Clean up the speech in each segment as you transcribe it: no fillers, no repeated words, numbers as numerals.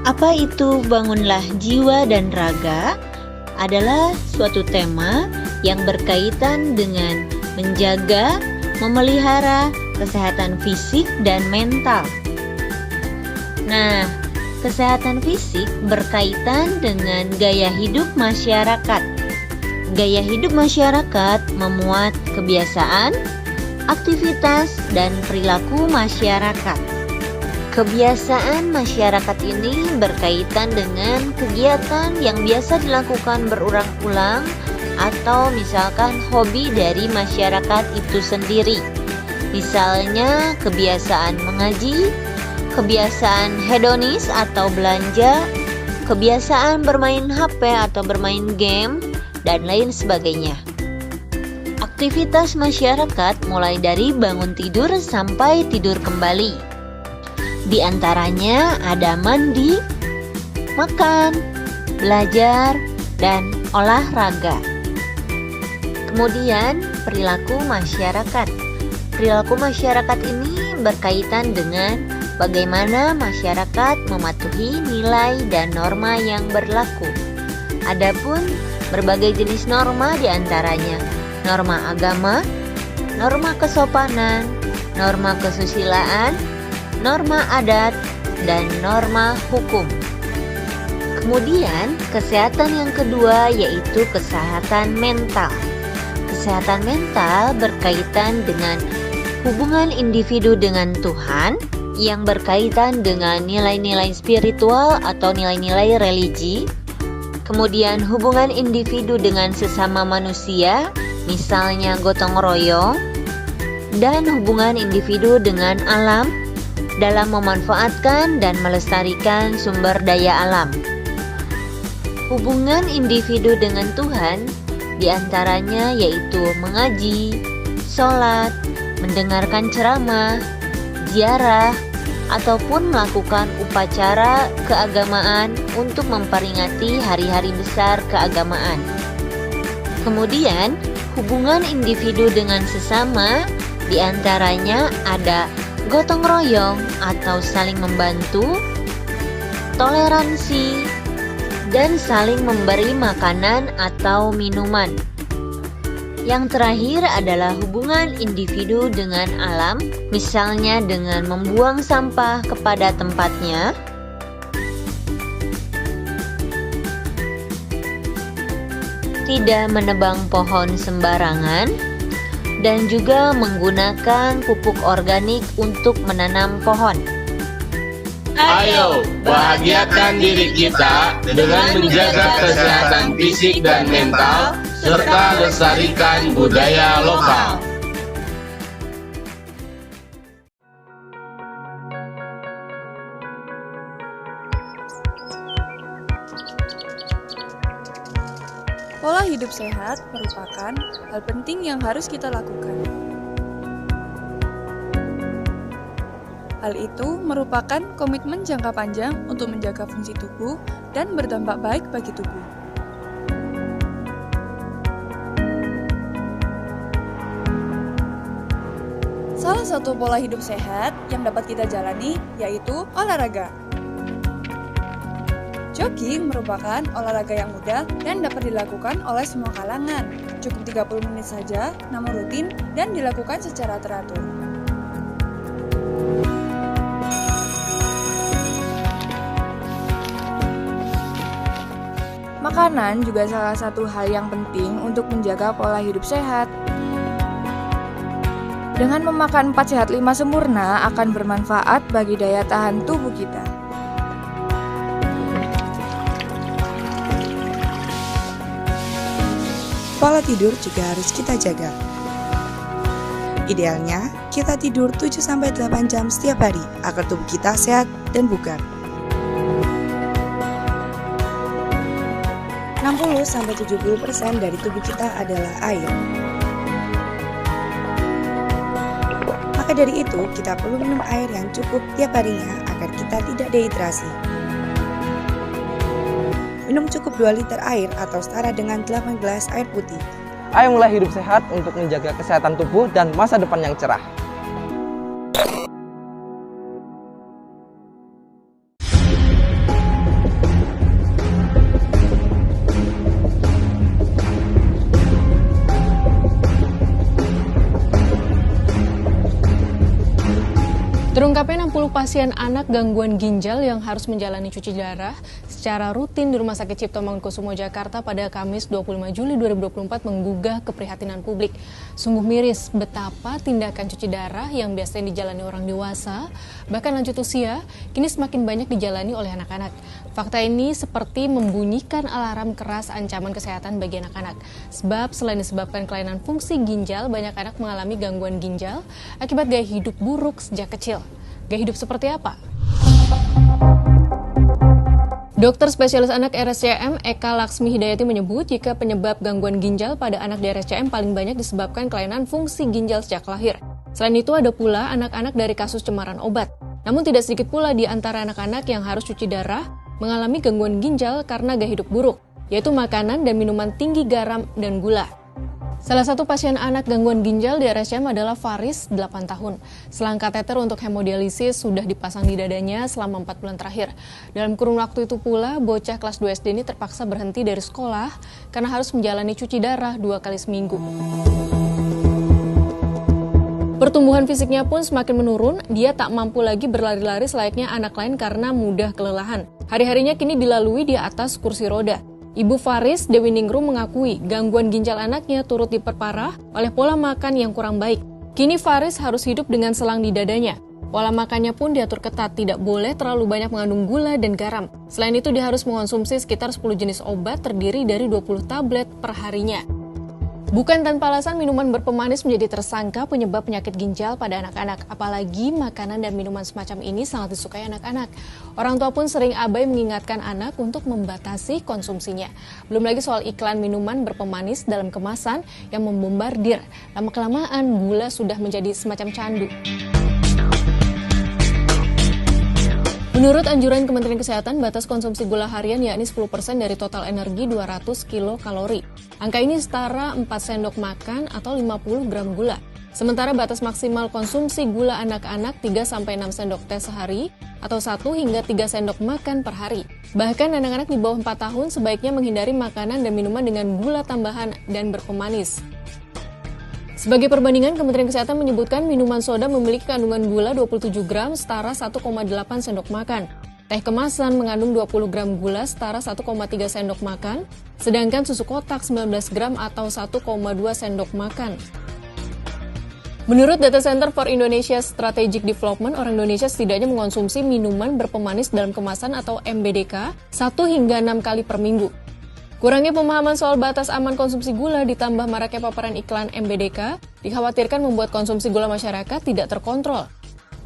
Apa itu bangunlah jiwa dan raga? Adalah suatu tema yang berkaitan dengan menjaga, memelihara kesehatan fisik dan mental. Nah, kesehatan fisik berkaitan dengan gaya hidup masyarakat. Gaya hidup masyarakat memuat kebiasaan, aktivitas, dan perilaku masyarakat. Kebiasaan masyarakat ini berkaitan dengan kegiatan yang biasa dilakukan berulang-ulang atau misalkan hobi dari masyarakat itu sendiri. Misalnya kebiasaan mengaji, kebiasaan hedonis atau belanja, kebiasaan bermain HP atau bermain game, dan lain sebagainya. Aktivitas masyarakat mulai dari bangun tidur sampai tidur kembali. Di antaranya ada mandi, makan, belajar, dan olahraga. Kemudian perilaku masyarakat. Perilaku masyarakat ini berkaitan dengan bagaimana masyarakat mematuhi nilai dan norma yang berlaku. Adapun berbagai jenis norma diantaranya norma agama, norma kesopanan, norma kesusilaan, norma adat, dan norma hukum. Kemudian kesehatan yang kedua yaitu kesehatan mental. Kesehatan mental berkaitan dengan hubungan individu dengan Tuhan yang berkaitan dengan nilai-nilai spiritual atau nilai-nilai religi. Kemudian hubungan individu dengan sesama manusia, misalnya gotong royong, dan hubungan individu dengan alam dalam memanfaatkan dan melestarikan sumber daya alam. Hubungan individu dengan Tuhan diantaranya yaitu mengaji, sholat, mendengarkan ceramah, ziarah, ataupun melakukan upacara keagamaan untuk memperingati hari-hari besar keagamaan. Kemudian, hubungan individu dengan sesama diantaranya ada gotong royong atau saling membantu, toleransi, dan saling memberi makanan atau minuman. Yang terakhir adalah hubungan individu dengan alam, misalnya dengan membuang sampah kepada tempatnya, tidak menebang pohon sembarangan, dan juga menggunakan pupuk organik untuk menanam pohon. Ayo, bahagiakan diri kita dengan menjaga kesehatan fisik dan mental, serta lestarikan budaya lokal. Pola hidup sehat merupakan hal penting yang harus kita lakukan. Hal itu merupakan komitmen jangka panjang untuk menjaga fungsi tubuh dan berdampak baik bagi tubuh. Salah satu pola hidup sehat yang dapat kita jalani yaitu olahraga. Jogging merupakan olahraga yang mudah dan dapat dilakukan oleh semua kalangan. Cukup 30 menit saja, namun rutin dan dilakukan secara teratur. Makanan juga salah satu hal yang penting untuk menjaga pola hidup sehat. Dengan memakan 4 sehat 5 sempurna akan bermanfaat bagi daya tahan tubuh kita. Pola tidur juga harus kita jaga. Idealnya, kita tidur 7-8 jam setiap hari agar tubuh kita sehat dan bugar. 60-70% dari tubuh kita adalah air. Maka dari itu, kita perlu minum air yang cukup tiap harinya agar kita tidak dehidrasi. Minum cukup 2 liter air atau setara dengan 8 gelas air putih. Ayo mulai hidup sehat untuk menjaga kesehatan tubuh dan masa depan yang cerah. Terungkapnya 60 pasien anak gangguan ginjal yang harus menjalani cuci darah secara rutin di Rumah Sakit Cipto Mangunkusumo Jakarta pada Kamis 25 Juli 2024 menggugah keprihatinan publik. Sungguh miris betapa tindakan cuci darah yang biasanya dijalani orang dewasa, bahkan lanjut usia, kini semakin banyak dijalani oleh anak-anak. Fakta ini seperti membunyikan alarm keras ancaman kesehatan bagi anak-anak. Sebab selain disebabkan kelainan fungsi ginjal, banyak anak mengalami gangguan ginjal akibat gaya hidup buruk sejak kecil. Gaya hidup seperti apa? Dokter spesialis anak RSCM Eka Laksmi Hidayati menyebut jika penyebab gangguan ginjal pada anak di RSCM paling banyak disebabkan kelainan fungsi ginjal sejak lahir. Selain itu ada pula anak-anak dari kasus cemaran obat. Namun tidak sedikit pula di antara anak-anak yang harus cuci darah mengalami gangguan ginjal karena gaya hidup buruk, yaitu makanan dan minuman tinggi garam dan gula. Salah satu pasien anak gangguan ginjal di RSCM adalah Faris, 8 tahun. Selang kateter untuk hemodialisis sudah dipasang di dadanya selama 4 bulan terakhir. Dalam kurun waktu itu pula, bocah kelas 2 SD ini terpaksa berhenti dari sekolah karena harus menjalani cuci darah 2 kali seminggu. Pertumbuhan fisiknya pun semakin menurun, dia tak mampu lagi berlari-lari selayaknya anak lain karena mudah kelelahan. Hari-harinya kini dilalui di atas kursi roda. Ibu Faris, Dewi Ningrum, mengakui gangguan ginjal anaknya turut diperparah oleh pola makan yang kurang baik. Kini Faris harus hidup dengan selang di dadanya. Pola makannya pun diatur ketat, tidak boleh terlalu banyak mengandung gula dan garam. Selain itu dia harus mengonsumsi sekitar 10 jenis obat terdiri dari 20 tablet per harinya. Bukan tanpa alasan minuman berpemanis menjadi tersangka penyebab penyakit ginjal pada anak-anak. Apalagi makanan dan minuman semacam ini sangat disukai anak-anak. Orang tua pun sering abai mengingatkan anak untuk membatasi konsumsinya. Belum lagi soal iklan minuman berpemanis dalam kemasan yang membombardir. Lama-kelamaan gula sudah menjadi semacam candu. Menurut anjuran Kementerian Kesehatan, batas konsumsi gula harian yakni 10% dari total energi 200 kilokalori. Angka ini setara 4 sendok makan atau 50 gram gula. Sementara batas maksimal konsumsi gula anak-anak 3-6 sendok teh sehari atau 1 hingga 3 sendok makan per hari. Bahkan anak-anak di bawah 4 tahun sebaiknya menghindari makanan dan minuman dengan gula tambahan dan berpemanis. Sebagai perbandingan, Kementerian Kesehatan menyebutkan minuman soda memiliki kandungan gula 27 gram setara 1,8 sendok makan. Teh kemasan mengandung 20 gram gula setara 1,3 sendok makan, sedangkan susu kotak 19 gram atau 1,2 sendok makan. Menurut Data Center for Indonesia Strategic Development, orang Indonesia setidaknya mengonsumsi minuman berpemanis dalam kemasan atau MBDK 1 hingga 6 kali per minggu. Kurangnya pemahaman soal batas aman konsumsi gula ditambah maraknya paparan iklan MBDK dikhawatirkan membuat konsumsi gula masyarakat tidak terkontrol.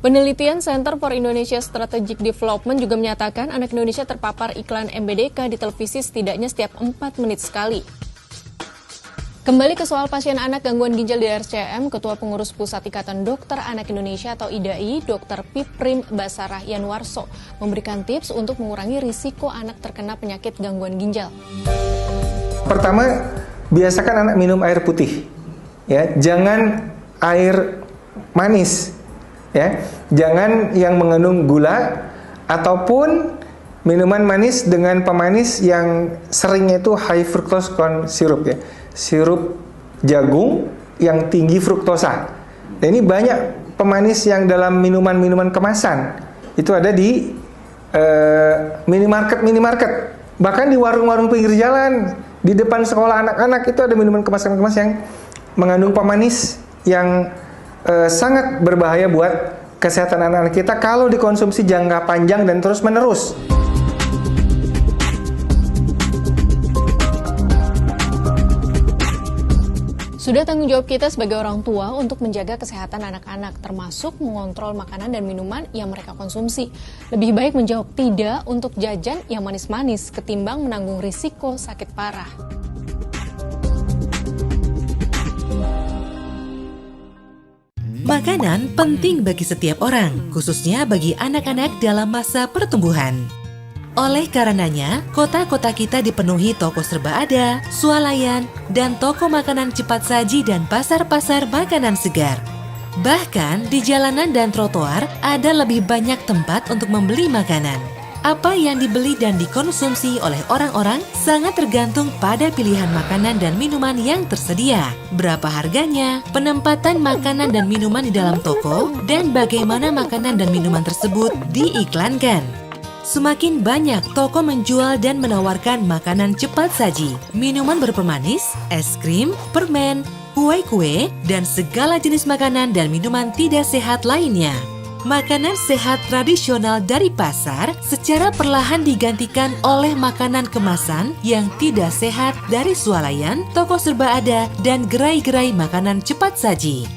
Penelitian Center for Indonesia Strategic Development juga menyatakan anak Indonesia terpapar iklan MBDK di televisi setidaknya setiap 4 menit sekali. Kembali ke soal pasien anak gangguan ginjal di RSCM, Ketua Pengurus Pusat Ikatan Dokter Anak Indonesia atau IDAI, Dr. Piprim Basarah Yanwarso, memberikan tips untuk mengurangi risiko anak terkena penyakit gangguan ginjal. Pertama, biasakan anak minum air putih, ya, jangan air manis, ya, jangan yang mengandung gula ataupun minuman manis dengan pemanis yang seringnya itu high fructose corn syrup, ya. Sirup jagung yang tinggi fruktosa. Nah, ini banyak pemanis yang dalam minuman-minuman kemasan itu ada di minimarket, bahkan di warung-warung pinggir jalan, di depan sekolah anak-anak itu ada minuman kemasan-kemasan yang mengandung pemanis yang sangat berbahaya buat kesehatan anak-anak kita kalau dikonsumsi jangka panjang dan terus-menerus. Sudah tanggung jawab kita sebagai orang tua untuk menjaga kesehatan anak-anak, termasuk mengontrol makanan dan minuman yang mereka konsumsi. Lebih baik menjawab tidak untuk jajan yang manis-manis ketimbang menanggung risiko sakit parah. Makanan penting bagi setiap orang, khususnya bagi anak-anak dalam masa pertumbuhan. Oleh karenanya, kota-kota kita dipenuhi toko serba ada, swalayan, dan toko makanan cepat saji dan pasar-pasar makanan segar. Bahkan di jalanan dan trotoar ada lebih banyak tempat untuk membeli makanan. Apa yang dibeli dan dikonsumsi oleh orang-orang sangat tergantung pada pilihan makanan dan minuman yang tersedia. Berapa harganya, penempatan makanan dan minuman di dalam toko, dan bagaimana makanan dan minuman tersebut diiklankan. Semakin banyak toko menjual dan menawarkan makanan cepat saji, minuman berpemanis, es krim, permen, kue-kue, dan segala jenis makanan dan minuman tidak sehat lainnya. Makanan sehat tradisional dari pasar secara perlahan digantikan oleh makanan kemasan yang tidak sehat dari swalayan, toko serba ada, dan gerai-gerai makanan cepat saji.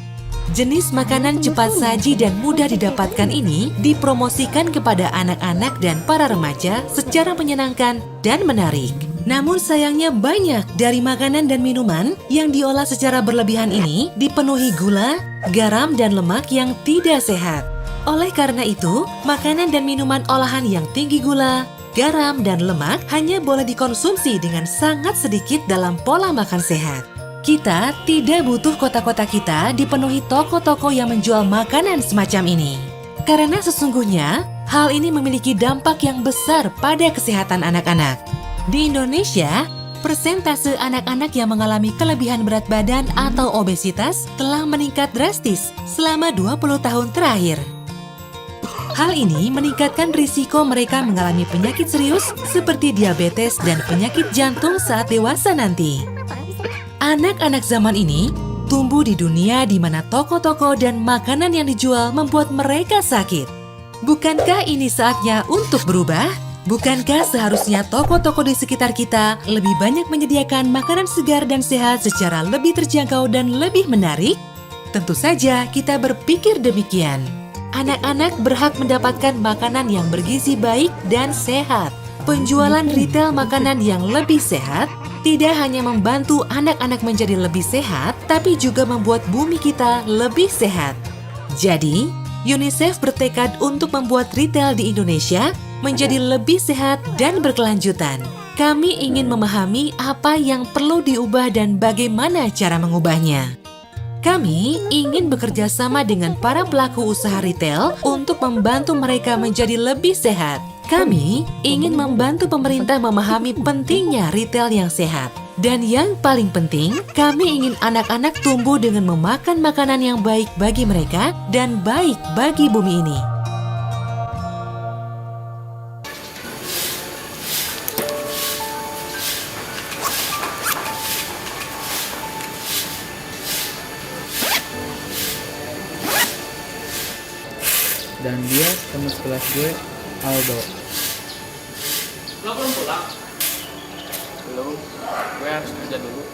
Jenis makanan cepat saji dan mudah didapatkan ini dipromosikan kepada anak-anak dan para remaja secara menyenangkan dan menarik. Namun sayangnya banyak dari makanan dan minuman yang diolah secara berlebihan ini dipenuhi gula, garam, dan lemak yang tidak sehat. Oleh karena itu, makanan dan minuman olahan yang tinggi gula, garam, dan lemak hanya boleh dikonsumsi dengan sangat sedikit dalam pola makan sehat. Kita tidak butuh kota-kota kita dipenuhi toko-toko yang menjual makanan semacam ini. Karena sesungguhnya, hal ini memiliki dampak yang besar pada kesehatan anak-anak. Di Indonesia, persentase anak-anak yang mengalami kelebihan berat badan atau obesitas telah meningkat drastis selama 20 tahun terakhir. Hal ini meningkatkan risiko mereka mengalami penyakit serius seperti diabetes dan penyakit jantung saat dewasa nanti. Anak-anak zaman ini tumbuh di dunia di mana toko-toko dan makanan yang dijual membuat mereka sakit. Bukankah ini saatnya untuk berubah? Bukankah seharusnya toko-toko di sekitar kita lebih banyak menyediakan makanan segar dan sehat secara lebih terjangkau dan lebih menarik? Tentu saja kita berpikir demikian. Anak-anak berhak mendapatkan makanan yang bergizi baik dan sehat. Penjualan retail makanan yang lebih sehat tidak hanya membantu anak-anak menjadi lebih sehat, tapi juga membuat bumi kita lebih sehat. Jadi, UNICEF bertekad untuk membuat retail di Indonesia menjadi lebih sehat dan berkelanjutan. Kami ingin memahami apa yang perlu diubah dan bagaimana cara mengubahnya. Kami ingin bekerja sama dengan para pelaku usaha retail untuk membantu mereka menjadi lebih sehat. Kami ingin membantu pemerintah memahami pentingnya retail yang sehat. Dan yang paling penting, kami ingin anak-anak tumbuh dengan memakan makanan yang baik bagi mereka dan baik bagi bumi ini. Dan dia teman sekelas gue, Aldo. Lo belum pulang? Belum, gue harus kerja dulu.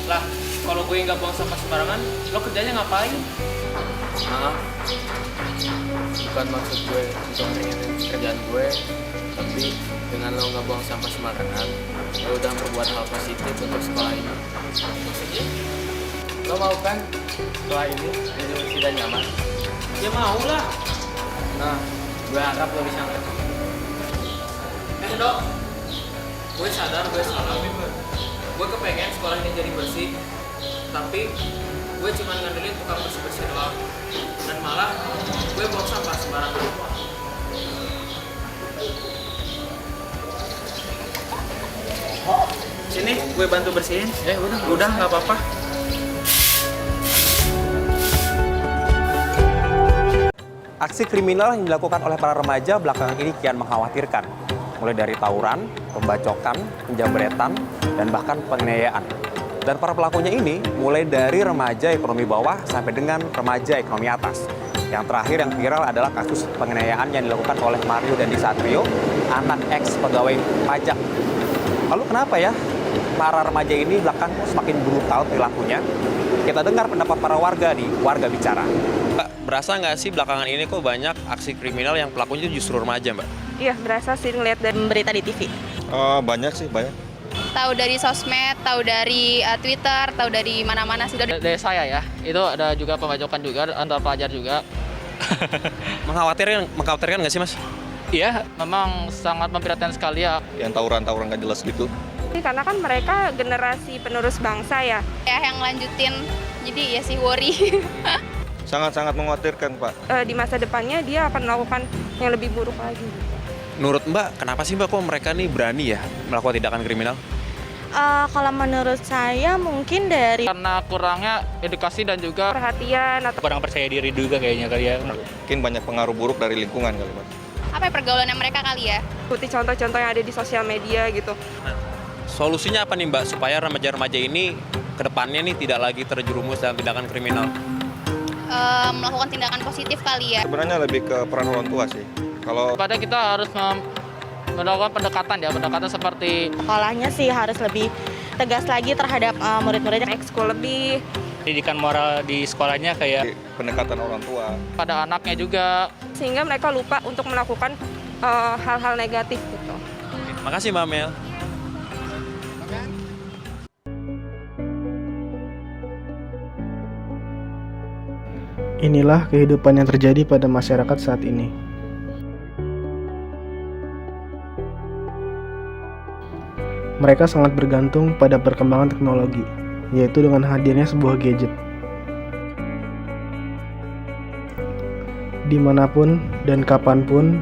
Lah, kalau gue nggak buang sampah sembarangan, lo kerjanya ngapain? Maaf, bukan maksud gue untuk ngeringetin kerjaan gue, tapi dengan lo nggak buang sampah sembarangan, lo udah membuat hal positif untuk sekolah ini. Maksudnya, lo mau kan sekolah ini jadi bersih dan nyaman? Ya mau lah. Nah, gue harap lo bisa ngerti. Dok, gue sadar gue salah. Gue kepengen sekolah ini jadi bersih, tapi gue cuma ngandelin tukang bersih-bersih doang, dan malah gue buang sampah sembarangan. Sini, gue bantu bersihin. Udah nggak apa-apa. Aksi kriminal yang dilakukan oleh para remaja belakangan ini kian mengkhawatirkan, mulai dari tawuran, pembacokan, penjambretan, dan bahkan penganiayaan. Dan para pelakunya ini mulai dari remaja ekonomi bawah sampai dengan remaja ekonomi atas. Yang terakhir yang viral adalah kasus penganiayaan yang dilakukan oleh Mario Dandi Satrio, anak ex pegawai pajak. Lalu kenapa ya para remaja ini belakangan semakin brutal perilakunya. Kita dengar pendapat para warga di Warga Bicara. Mbak, berasa nggak sih belakangan ini kok banyak aksi kriminal yang pelakunya justru remaja, Mbak? Iya, berasa sih ngeliat dari berita di TV. Banyak sih, banyak. Tahu dari sosmed, tahu dari Twitter, tahu dari mana-mana sih. Dari saya ya, itu ada juga pembacokan juga antar pelajar juga. Mengkhawatirkan nggak sih, Mas? Iya, memang sangat memprihatinkan sekali ya. Yang tawuran-tawuran nggak jelas gitu. Karena kan mereka generasi penerus bangsa ya. Ya yang lanjutin, jadi ya sih worry. Sangat-sangat mengkhawatirkan, Pak. Di masa depannya dia akan melakukan yang lebih buruk lagi. Menurut Mbak, kenapa sih Mbak kok mereka nih berani ya melakukan tindakan kriminal? Kalau menurut saya mungkin dari karena kurangnya edukasi dan juga perhatian atau kurang percaya diri juga kayaknya kali ya. Mungkin banyak pengaruh buruk dari lingkungan kali, Mas. Apa ya, pergaulannya mereka kali ya? ikuti contoh-contoh yang ada di sosial media gitu. Solusinya apa nih Mbak supaya remaja-remaja ini kedepannya nih tidak lagi terjerumus dalam tindakan kriminal? Melakukan tindakan positif kali ya. Sebenarnya lebih ke peran orang tua sih. Kalau pada kita harus melakukan pendekatan seperti sekolahnya sih harus lebih tegas lagi terhadap murid-murid yang ekskul lebih. Pendidikan moral di sekolahnya kayak pendekatan orang tua pada anaknya juga. Sehingga mereka lupa untuk melakukan hal-hal negatif gitu. Makasih Mbak Mel. Inilah kehidupan yang terjadi pada masyarakat saat ini. Mereka sangat bergantung pada perkembangan teknologi, yaitu dengan hadirnya sebuah gadget. Dimanapun dan kapanpun,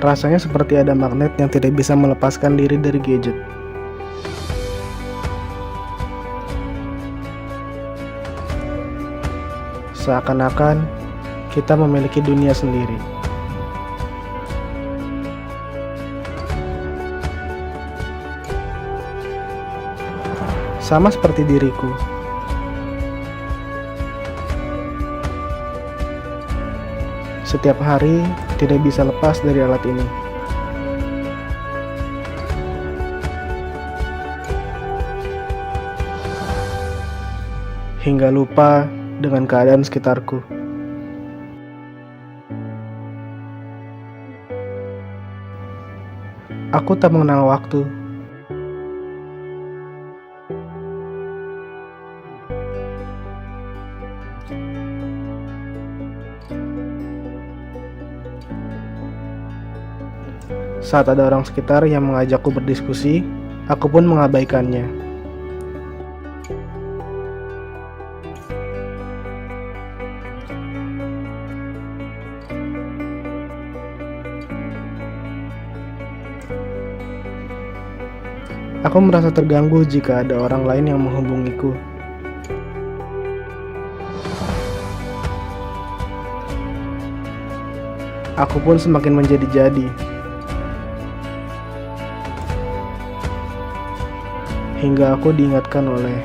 rasanya seperti ada magnet yang tidak bisa melepaskan diri dari gadget. Seakan-akan kita memiliki dunia sendiri. Sama seperti diriku. Setiap hari tidak bisa lepas dari alat ini. Hingga lupa dengan keadaan sekitarku. Aku tak mengenal waktu. Saat ada orang sekitar yang mengajakku berdiskusi, aku pun mengabaikannya. Aku merasa terganggu jika ada orang lain yang menghubungiku. Aku pun semakin menjadi-jadi. Hingga aku diingatkan oleh